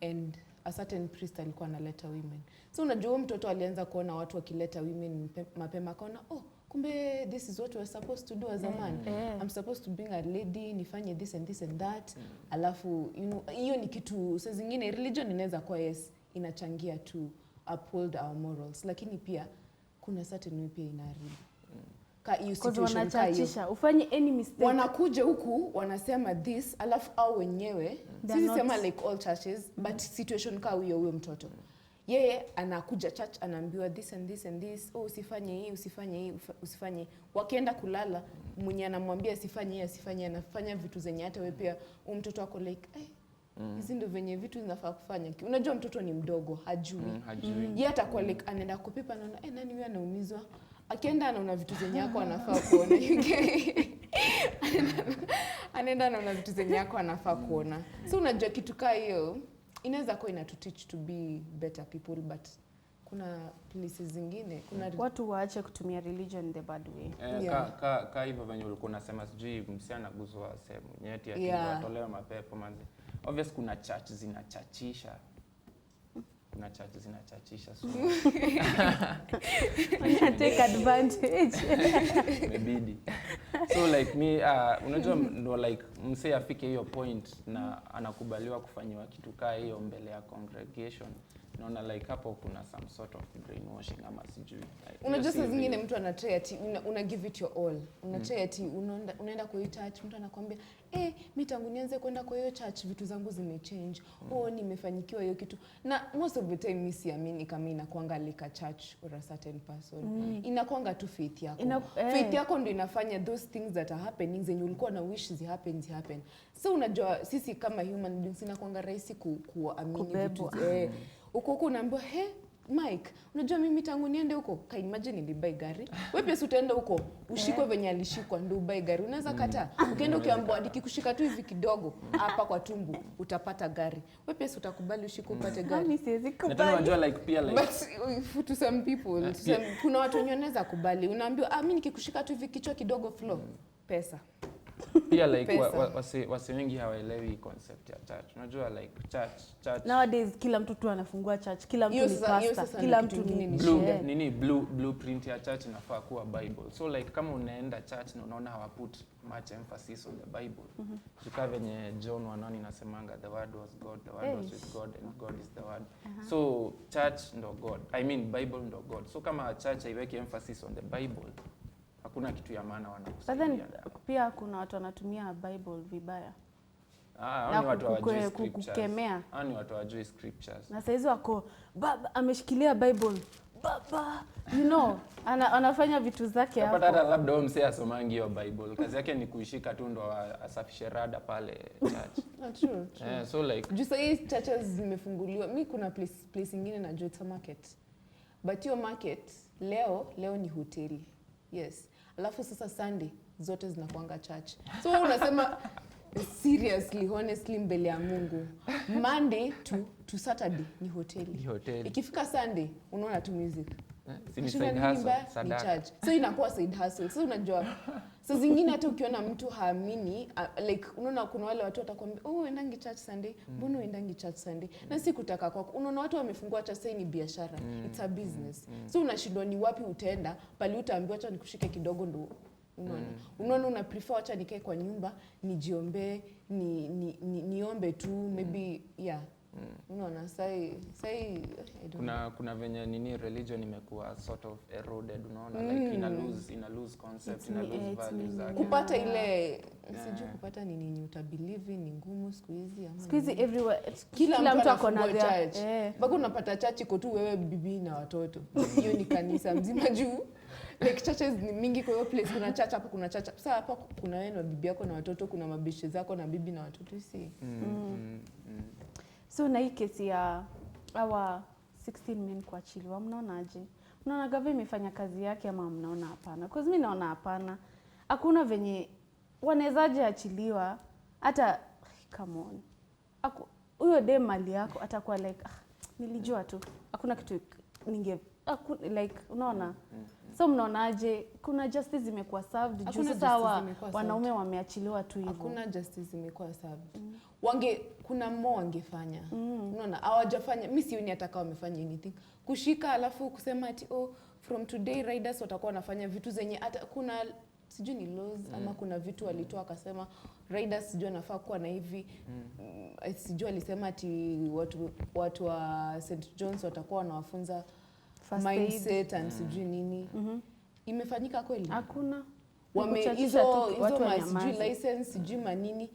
Speaker 3: and a certain priest alikuwa analeta women. So unajua mtoto alianza kuona watu wakileta women mapema akaona kumbe this is what we're supposed to do as a man. I'm supposed to bring a lady, nifanye this and this and that. Alafu hiyo ni kitu saa zingine religion inaweza kuwa yes inachangia to uphold our morals, lakini pia kuna certain way pia inaharibu. Hiyo situation
Speaker 1: wanachachisha ufanye any mistake.
Speaker 3: Wanakuja huku wanasema this alafu au wenyewe sisi sema like all churches but situation huyo mtoto yeye anakuja church anaambiwa this and this and this, usifanye hii usifanye. Wakienda kulala mwenye anamwambia asifanye anafanya vitu zenye hata wewe pia mtoto wako like hizi ndio venye vitu zinafaa kufanya. Unajua mtoto ni mdogo hajui. Yeye atakuwa like anaenda kupipa anaona nani huyu anaumizwa. Akienda anaona vitu zenye yako anafaa kuona. Anaenda anaona vitu zenye yako anafaa kuona. So unajua kitu kaa hiyo inaweza kuwa inatuteach to be better people but kuna places zingine kuna
Speaker 1: watu waache kutumia religion the bad way.
Speaker 2: Ka hivyo venye ulikuwa unasema sijui msichana guzwa sehemu nyeti atolewa mapepo manzi. Obviously kuna church zinachachisha. kuna church zinachachisha so
Speaker 1: take advantage.
Speaker 2: Imebidi. So like me unajua ndo like msee afike hiyo point na anakubaliwa kufanywa kitu kaa hiyo mbele ya congregation. Naona like hapo kuna some sort of brainwashing ama sijui. Like,
Speaker 3: unajua saa zingine mtu anatry ati una give it your all. Unatry ati unaenda kwa hiyo church, mtu anakuambia mimi tangu nianze kwenda kwa hiyo church vitu zangu zimechange. Nimefanyikiwa hiyo kitu. Na most of the time mimi siamini kama inakuanga like a church or a certain person. Inakuanga tu faith yako. Faith yako ndio inafanya those things that are happening zenye ulikuwa na wish happen. So unajua sisi kama human beings inakuanga rahisi kuamini vitu. Uko unaambiwa Mike, unajua mimi tangu niende huko, ka imagine nilibai gari. Wewe pia utaenda huko, ushikwe venye alishikwa ndio ubai gari. Unaweza kataa. Ukienda ukiambiwa nikikushika tu hivi kidogo hapa kwa tumbo utapata gari. Wewe pia utakubali ushikwe upate gari.
Speaker 1: Mimi siwezi kubali.
Speaker 2: Na unajua like pia like
Speaker 3: but to some people, kuna watu wenye wanaweza kubali. Unaambiwa mimi nikikushika tu hivi kichwa kidogo flow, pesa.
Speaker 2: Pia like wase wengi hawaelewi concept ya church. Unajua like church
Speaker 1: nowadays kila mtu tu anafungua church, kila mtu ni pastor, kila mtu ni
Speaker 2: blueprint ya church inafaa kuwa Bible. So like kama unaenda church na unaona hawaput much emphasis on the Bible. Tukaa venye John 1:1 inasemanga the word was God, the word was with God and God is the word. So church ndo God. I mean Bible ndo God. So kama church haiweki emphasis on the Bible, hakuna kitu ya maana wanakusaidia.
Speaker 1: But then pia kuna watu wanatumia Bible vibaya.
Speaker 2: Hao watu hawajui
Speaker 1: kukemea.
Speaker 2: Hao ni watu hawajui scriptures.
Speaker 1: Na saizi wako baba ameshikilia Bible. Baba, you know, anafanya vitu zake hapo.
Speaker 2: Hata labda wao msee asomangi hiyo Bible. Kazi yake ni kuishika tu ndo asafishe rada pale church.
Speaker 3: True.
Speaker 2: So like
Speaker 3: just say churches zimefunguliwa. Mimi kuna place nyingine na Joita market. But your market leo ni hoteli. Yes. Alafu sasa Sunday zote zinakuanga church. So unasema seriously, honestly mbele ya Mungu. Monday to Saturday ni hoteli. Ikifika Sunday unaona tu music.
Speaker 2: Ni side hustle, sadaka.
Speaker 3: Church. So inakuwa side hustle. So unajua so zingine hata ukiona mtu haamini like unaona kuna wale watu watakwambia uendangi church Sunday, mbona uendangi church Sunday? Na si kutaka kwako. Unaona watu wamefungua church, sasa ni biashara. It's a business. So unashindwa ni wapi utaenda, pale utaambiwa acha nikushike kidogo ndo unaona una prefer acha nikae kwa nyumba nijiombe niombe tu maybe unaona sai
Speaker 2: kuna venye nini religion imekuwa sort of eroded, unaona like ina lose concept, ina lose values zake.
Speaker 3: Kupata ile sijui kupata nini utabelieve ni ngumu siku hizi ama
Speaker 1: siku hizi everywhere
Speaker 3: kila mtu ako na church. Bado unapata church iko tu wewe bibi na watoto. Hiyo ni kanisa mzima juu. Like churches ni mingi kwa hiyo place, kuna church hapa, kuna church. Sasa hapa kuna wewe na bibi yako na watoto, kuna mabishe zako na bibi na watoto si.
Speaker 1: So na hii kesi ya our 16 men kuachiliwa, mnaonaje? Mnaona gavana imefanya kazi yake ama mnaona hapana? Because mimi naona hapana. Hakuna venye wanezaje achiliwa hata come on. Huyo dem mali yako atakuwa like nilijua tu. Hakuna kitu like unaona. So mnaonaje kuna justice imekuwa served juu sasa wanaume wameachiliwa tu hivyo?
Speaker 3: Hakuna justice imekuwa served. Kuna wangefanya. Unaona hawajafanya. Mimi sioni hata wamefanya anything. Kushika alafu kusema ati from today riders watakuwa wanafanya vitu zenye hata kuna sijui ni laws ama kuna vitu walitoa akasema riders sijui anafaa kuwa na hivi. Sijui alisema ati watu wa St John's watakuwa wanawafunza mindset and sijui nini. Imefanyika kweli?
Speaker 1: Hakuna.
Speaker 3: Hizo sijui license sijui manini.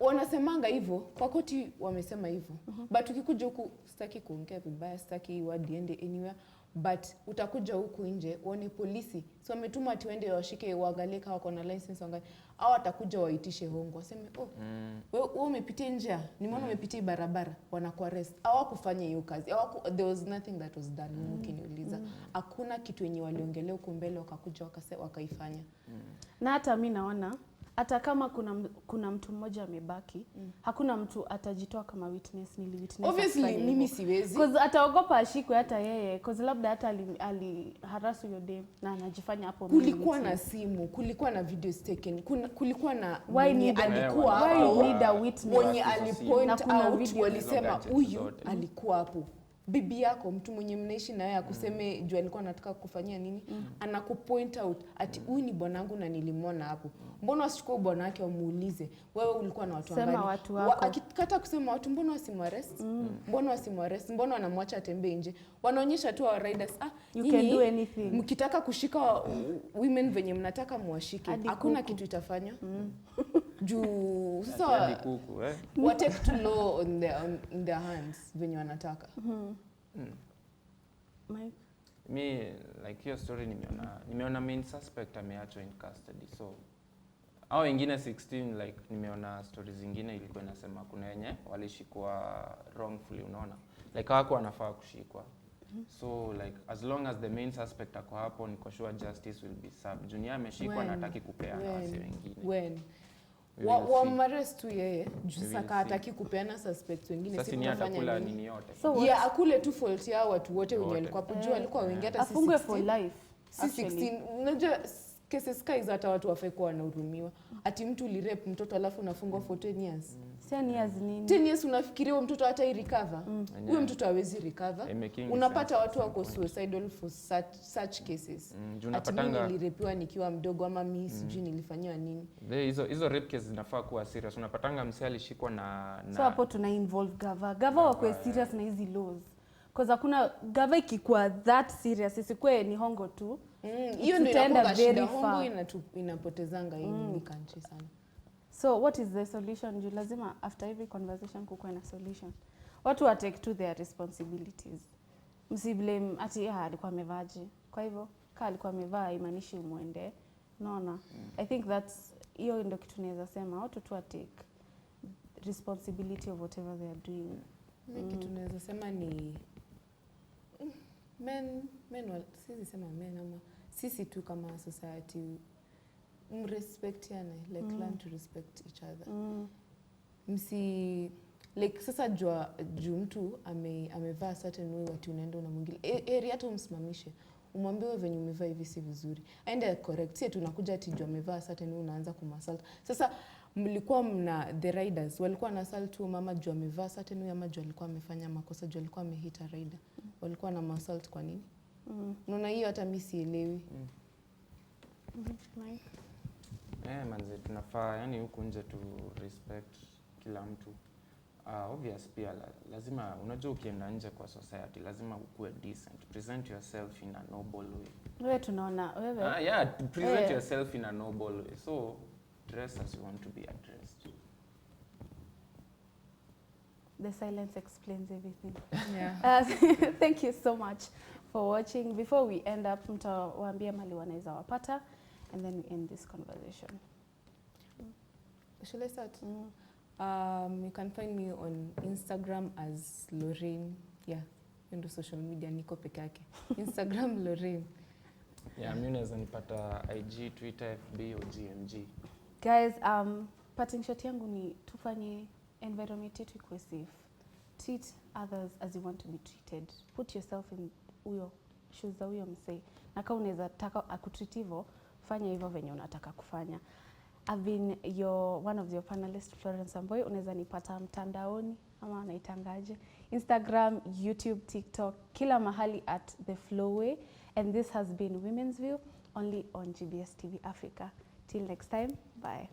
Speaker 3: Wanasemanga hivyo, kwa koti wamesema hivyo. But ukikuja huku sitaki kuongea vibaya, sitaki word iende anywhere, but utakuja huku nje uone polisi. So wametuma ati waende washike waangalie kama wako na license wangalie. Au watakuja waitishe hongo. Waseme wewe umepitia nje, nimeona umepitia barabara, wanakuarrest. Hawakufanya hiyo kazi. There was nothing that was done. Mkiniuliza. Hakuna kitu yenye waliongelea huko mbele wakakuja wakaifanya.
Speaker 1: Na hata mimi naona hata kama kuna mtu mmoja amebaki, hakuna mtu atajitoa kama witness niliwitness.
Speaker 3: Obviously mimi siwezi.
Speaker 1: Because ataogopa ashikwe hata yeye, because labda hata harass your day na anajifanya hapo
Speaker 3: mimi. Kulikuwa na simu, kulikuwa na videos taken, kulikuwa na
Speaker 1: alikuwa
Speaker 3: hapo.
Speaker 1: Why need a witness?
Speaker 3: Mwenye alipoint out walisema huyu alikuwa hapo. bibi yako, mtu mwenye mnaishi na yeye akuseme juu alikuwa anataka kufanyia nini, anakupoint out ati huyu ni bwanangu na nilimwona hapo. Mbona usichukue bwana wake wamuulize wewe ulikuwa na watu wangapi?
Speaker 1: Sema watu wako.
Speaker 3: Akikata kusema watu, mbona wasimwarrest? Mbona wasimwarrest? Mbona wanamwacha atembee nje? Wanaonyesha tu wa riders,
Speaker 1: You can do anything.
Speaker 3: Mkitaka kushika women venye mnataka muwashike. Hakuna kitu itafanywa. Juu sasa wa take to law on their hands venye wanataka.
Speaker 1: Mike?
Speaker 2: Mi like hiyo story nimeona main suspect ameachwa in custody, so hao wengine 16 like nimeona stories zingine ilikuwa inasema kuna wenye walishikwa wrongfully, unaona like hawako wanafaa kushikwa. So like as long as the main suspect ako hapo, niko sure justice will be served. Junior ameshikwa na hataki kupeana wasi wengine.
Speaker 3: Wamarrest tu yeye juu sasa hataki kupeana suspects wengine.
Speaker 2: Sasa ni atakula nini yote.
Speaker 1: So
Speaker 3: akule tu fault yao watu wote wenye walikuwa hapo juu, walikuwa wengi, hata
Speaker 1: afungwe for life.
Speaker 3: Si 16. Unajua cases kaiza hata watu wafai kuwa wanahurumiwa. Ati mtu ulirape mtoto alafu unafungwa for 10 years.
Speaker 1: 10 years nini?
Speaker 3: 10 years unafikiria huyo mtoto hata recover? Huyo mtoto hawezi recover. Unapata watu wako suicidal for such cases. Ati mimi nilirepiwa nikiwa mdogo ama mimi sijui nilifanywa nini.
Speaker 2: Hizo rape cases zinafaa kuwa serious. Unapatanga msee alishikwa na
Speaker 1: So hapo tuna involve gava wako serious na hizi laws. Because hakuna gava ikikuwa that serious isikwe ni hongo tu.
Speaker 3: Hiyo ndio inakuwa shida, hongo inapotezanga hii country sana.
Speaker 1: So what is the solution? Juu lazima after every conversation kukuwe na solution. Watu wa take to their responsibilities. Msiblame ati alikuwa amevaje. Kwa hivyo kama alikuwa amevaa imaanishi umuende. Unaona? I think that's hiyo ndio kitu naweza sema. Watu tu take responsibility of whatever they are doing.
Speaker 3: Kitu naweza sema ni sisi sema men ama sisi tu kama society mrespectiane, like learn to respect each other. Msi like sasa juu mtu amevaa certain way watu unaenda na mwingine area hata umsimamishe, umwambie wewe venye umevaa hivi si vizuri, aende correct. Sisi tunakuja ati juu amevaa certain way unaanza kumasalt. Sasa mlikuwa mna the riders walikuwa na assault tu mama juu amevaa certain way ama juu alikuwa amefanya makosa, juu alikuwa amehit a rider, walikuwa na assault kwa nini? Unaona hiyo hata mimi sielewi.
Speaker 2: Manze tunafaa yani huku nje tu respect kila mtu. Obvious pia lazima unajua ukienda nje kwa society lazima ukue decent. Present yourself in a noble way.
Speaker 1: Wewe tunaona wewe.
Speaker 2: Present yourself in a noble way. So dress as you want to be addressed.
Speaker 1: The silence explains everything.
Speaker 3: Yeah.
Speaker 1: Thank you so much for watching. Before we end up, mtawaambia mali wanaweza wapata and then we end this conversation.
Speaker 3: Shall I start? You can find me on Instagram as Lorraine. Yeah, into social media niko peke yake. Instagram Lorraine.
Speaker 2: Mimi naweza nipata IG, Twitter, FB au GMG.
Speaker 1: Guys, parting shot yangu ni tufanye environment yetu ikuwe safe. Treat others as you want to be treated. Put yourself in huyo shoes za huyo msee. Na kama unaweza taka akutreat hivyo, fanya hivyo venye unataka kufanya. I've been one of your panelists, Florence Amboy. Unaweza nipata mtandaoni ama anaitangaje? Instagram, YouTube, TikTok, kila mahali at The Flowway. And this has been Women's View only on GBS TV Africa. Till next time, bye.